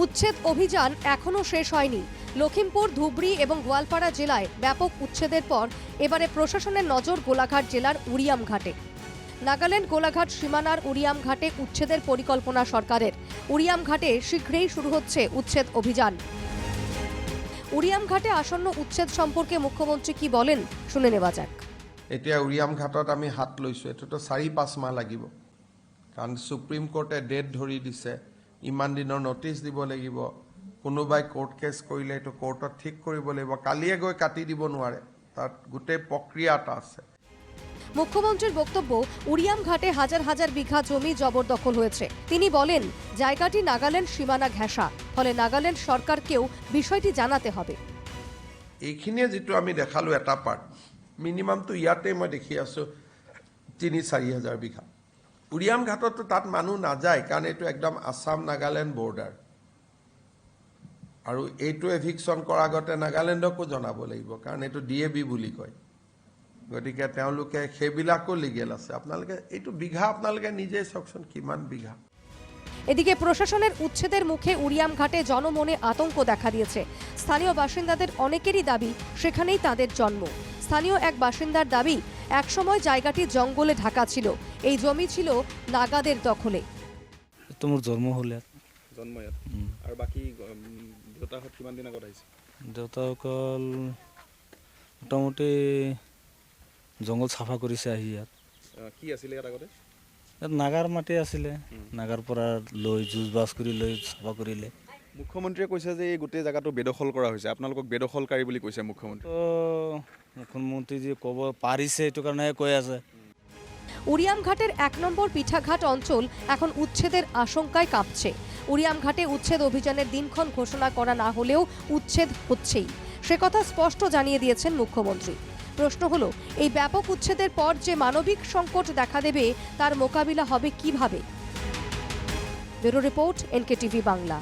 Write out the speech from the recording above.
উচ্ছেদ অভিযান এখনো শেষ হয়নি। লখিমপুর, ধুবড়ী এবং গোয়ালপাড়া জেলায় ব্যাপক উচ্ছেদের পর এবারে প্রশাসনের নজর গোলাঘাট জেলার উরিয়াম ঘাটে। নাগাল্যান্ড গোলাঘাট সীমানার উরিয়াম ঘাটে উচ্ছেদের পরিকল্পনা সরকারের। উরিয়াম ঘাটে শীঘ্রই শুরু হচ্ছে উচ্ছেদ অভিযান। উরিয়াম ঘাটে আসন্ন উচ্ছেদ সম্পর্কে মুখ্যমন্ত্রী কি বলেন শুনে নেওয়া যাক। এতিয়া উৰিয়াম ঘাটত আমি হাত লৈছোঁ, এইটোতো 4-5 মাহ লাগিব, কাৰণ সুপ্ৰিম কোৰ্টে ডেট ধৰি দিছে, ইমান দিনৰ নটিচ দিব লাগিব, কোনোবাই কোৰ্ট কেছ কৰিলে এইটো কোৰ্টত ঠিক কৰিব লাগিব, কালিয়ে গৈ কাটি দিব নোৱাৰে, তাত গোটেই প্ৰক্ৰিয়া এটা আছে। মুখ্যমন্ত্রীর বক্তব্য, উরিয়াম ঘাটে হাজার হাজার বিঘা জমি জবরদখল হয়েছে। তিনি বলেন, জায়গাটি নাগাল্যান্ড সীমানা ঘেঁষা, ফলে নাগাল্যান্ড সরকারকেও বিষয়টি জানাতে হবে। এইখিনিয়ে যিটো আমি দেখালোঁ এটা পাৰ্ট, মিনিমামটো ইয়াতে মই দেখি আছোঁ 3-4 হাজাৰ বিঘা। উৰিয়াম ঘাটতো তাত মানুহ নাযায়, কাৰণ এইটো একদম আছাম নাগালেণ্ড বৰ্ডাৰ, আৰু এইটো এভিকশ্যন কৰাৰ আগতে নাগালেণ্ডকো জনাব লাগিব, কাৰণ এইটো DAB বুলি কয়, গতিকে তেওঁলোকে সেইবিলাকো লিগেল আছে। আপোনালোকে এইটো বিঘা আপোনালোকে নিজেই চাওকচোন কিমান বিঘা। এদিকে প্রশাসনের উচ্ছেদের মুখে উরিয়াম ঘাটে জনমনে আতঙ্ক দেখা দিয়েছে। স্থানীয় বাসিন্দাদের অনেকেরই দাবি সেখানেই তাদের জন্ম। স্থানীয় এক বাসিন্দার দাবি, একসময় জায়গাটি জঙ্গলে ঢাকা ছিল, এই জমি ছিল নাগাদের দখলে। তোমার জন্ম হলে জন্ম ইয়াত আৰু বাকী দেউতাহঁত কিমান দিন আগত আহিছে? দেউতাসকল মোটামুটি জঙ্গল চাফা কৰিছে আহি ইয়াত। কি আছিলে ইয়াত আগতে? ইয়াত নাগাৰ মাটি আছিলে, নাগাৰ পৰা লৈ যুঁজ বাজ কৰি লৈ চাফা কৰিলে। মুখ্যমন্ত্ৰীয়ে কৈছে যে এই গোটেই জেগাটো বেদখল কৰা হৈছে, আপোনালোকক বেদখলকাৰী বুলি কৈছে মুখ্যমন্ত্ৰী। মুখ্যমন্ত্রী ক'ব পাৰিছে এইটো কাৰণেহে কৈ আছে। উরিয়াম ঘাটের 1 নম্বর পিঠাঘাট অঞ্চল এখন উচ্ছেদের আশঙ্কায় কাঁপছে। উরিয়াম ঘাটে উচ্ছেদ অভিযানের দিনক্ষণ ঘোষণা করা না হলেও উচ্ছেদ হচ্ছেই, সে কথা স্পষ্ট জানিয়ে দিয়েছেন মুখ্যমন্ত্রী। প্রশ্ন হলো, এই ব্যাপক উচ্ছেদের পর যে মানবিক সংকট দেখা দেবে তার মোকাবিলা হবে কিভাবে? Bureau report, NKTV Bangla.